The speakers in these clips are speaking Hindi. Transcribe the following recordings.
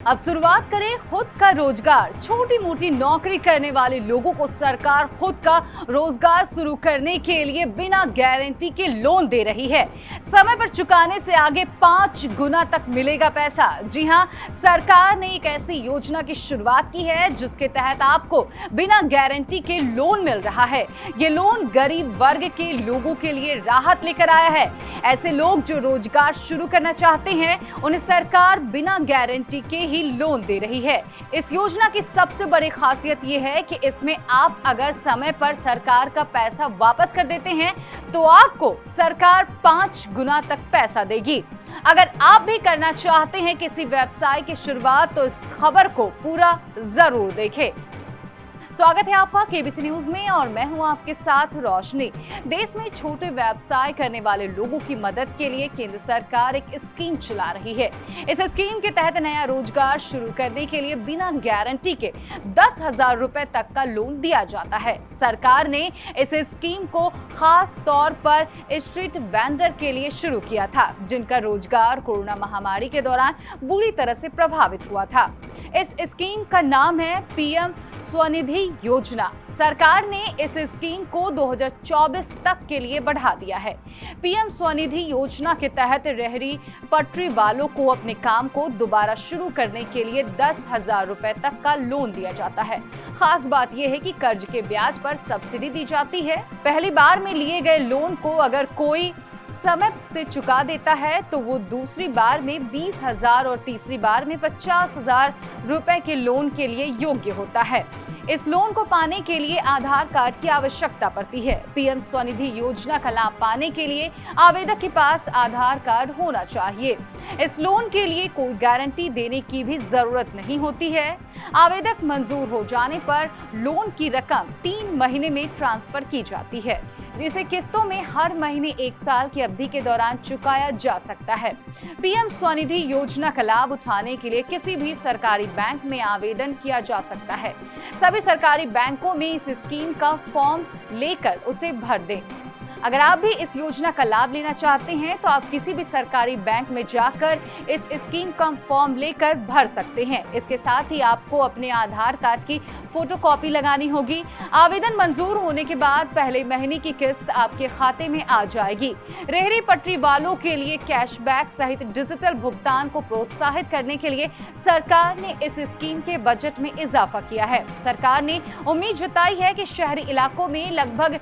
अब शुरुआत करें खुद का रोजगार। छोटी मोटी नौकरी करने वाले लोगों को सरकार खुद का रोजगार शुरू करने के लिए बिना गारंटी के लोन दे रही है। समय पर चुकाने से आगे 5 गुना तक मिलेगा पैसा। जी हां, सरकार ने एक ऐसी योजना की शुरुआत की है जिसके तहत आपको बिना गारंटी के लोन मिल रहा है। ये लोन गरीब वर्ग के लोगों के लिए राहत लेकर आया है। ऐसे लोग जो रोजगार शुरू करना चाहते हैं उन्हें सरकार बिना गारंटी के ही लोन दे रही है। इस योजना की सबसे बड़ी खासियत यह है कि इसमें आप अगर समय पर सरकार का पैसा वापस कर देते हैं तो आपको सरकार 5 गुना तक पैसा देगी। अगर आप भी करना चाहते हैं किसी व्यवसाय की शुरुआत तो इस खबर को पूरा जरूर देखें। स्वागत है आपका केबीसी न्यूज में और मैं हूं आपके साथ रोशनी। देश में छोटे व्यवसाय करने वाले लोगों की मदद के लिए केंद्र सरकार एक स्कीम चला रही है। इस स्कीम के तहत नया रोजगार शुरू करने के लिए बिना गारंटी के 10,000 रुपए तक का लोन दिया जाता है। सरकार ने इस स्कीम को खास तौर पर स्ट्रीट वेंडर के लिए शुरू किया था जिनका रोजगार कोरोना महामारी के दौरान बुरी तरह से प्रभावित हुआ था। इस स्कीम का नाम है पीएम स्वनिधि योजना। सरकार ने इस स्कीम को 2024 तक के लिए बढ़ा दिया है। पीएम स्वनिधि योजना के तहत रेहड़ी पटरी वालों को अपने काम को दोबारा शुरू करने के लिए 10,000 रुपए तक का लोन दिया जाता है। खास बात यह है कि कर्ज के ब्याज पर सब्सिडी दी जाती है। पहली बार में लिए गए लोन को अगर कोई समय से चुका देता है तो वो दूसरी बार में 20,000 और तीसरी बार में 50,000 रुपए के लोन के लिए योग्य होता है। इस लोन को पाने के लिए आधार कार्ड की आवश्यकता पड़ती है। पीएम स्वनिधि योजना का लाभ पाने के लिए आवेदक के पास आधार कार्ड होना चाहिए। इस लोन के लिए कोई गारंटी देने की भी जरूरत नहीं होती है। आवेदक मंजूर हो जाने पर लोन की रकम 3 महीने में ट्रांसफर की जाती है। इसे किस्तों में हर महीने 1 साल की अवधि के दौरान चुकाया जा सकता है। पीएम स्वनिधि योजना का लाभ उठाने के लिए किसी भी सरकारी बैंक में आवेदन किया जा सकता है। सभी सरकारी बैंकों में इस स्कीम का फॉर्म लेकर उसे भर दें। अगर आप भी इस योजना का लाभ लेना चाहते हैं तो आप किसी भी सरकारी बैंक में जाकर इस स्कीम का फॉर्म लेकर भर सकते हैं। इसके साथ ही आपको अपने आधार कार्ड की फोटोकॉपी लगानी होगी। आवेदन मंजूर होने के बाद पहले महीने की किस्त आपके खाते में आ जाएगी। रेहड़ी पटरी वालों के लिए कैशबैक सहित डिजिटल भुगतान को प्रोत्साहित करने के लिए सरकार ने इस स्कीम के बजट में इजाफा किया है। सरकार ने उम्मीद जताई है कि शहरी इलाकों में लगभग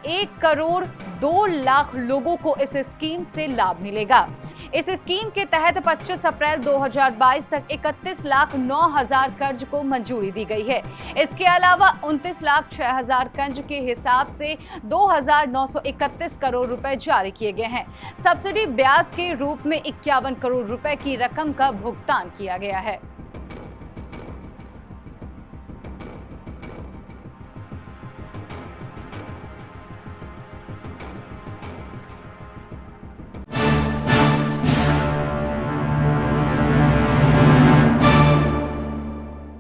1 करोड़ 2 लाख लोगों को इस स्कीम से लाभ मिलेगा। इस स्कीम के तहत 25 अप्रैल 2022 तक 31,09,000 कर्ज को मंजूरी दी गई है। इसके अलावा 29,06,000 कर्ज के हिसाब से 2,931 करोड़ रुपए जारी किए गए हैं। सब्सिडी ब्याज के रूप में 51 करोड़ रुपए की रकम का भुगतान किया गया है।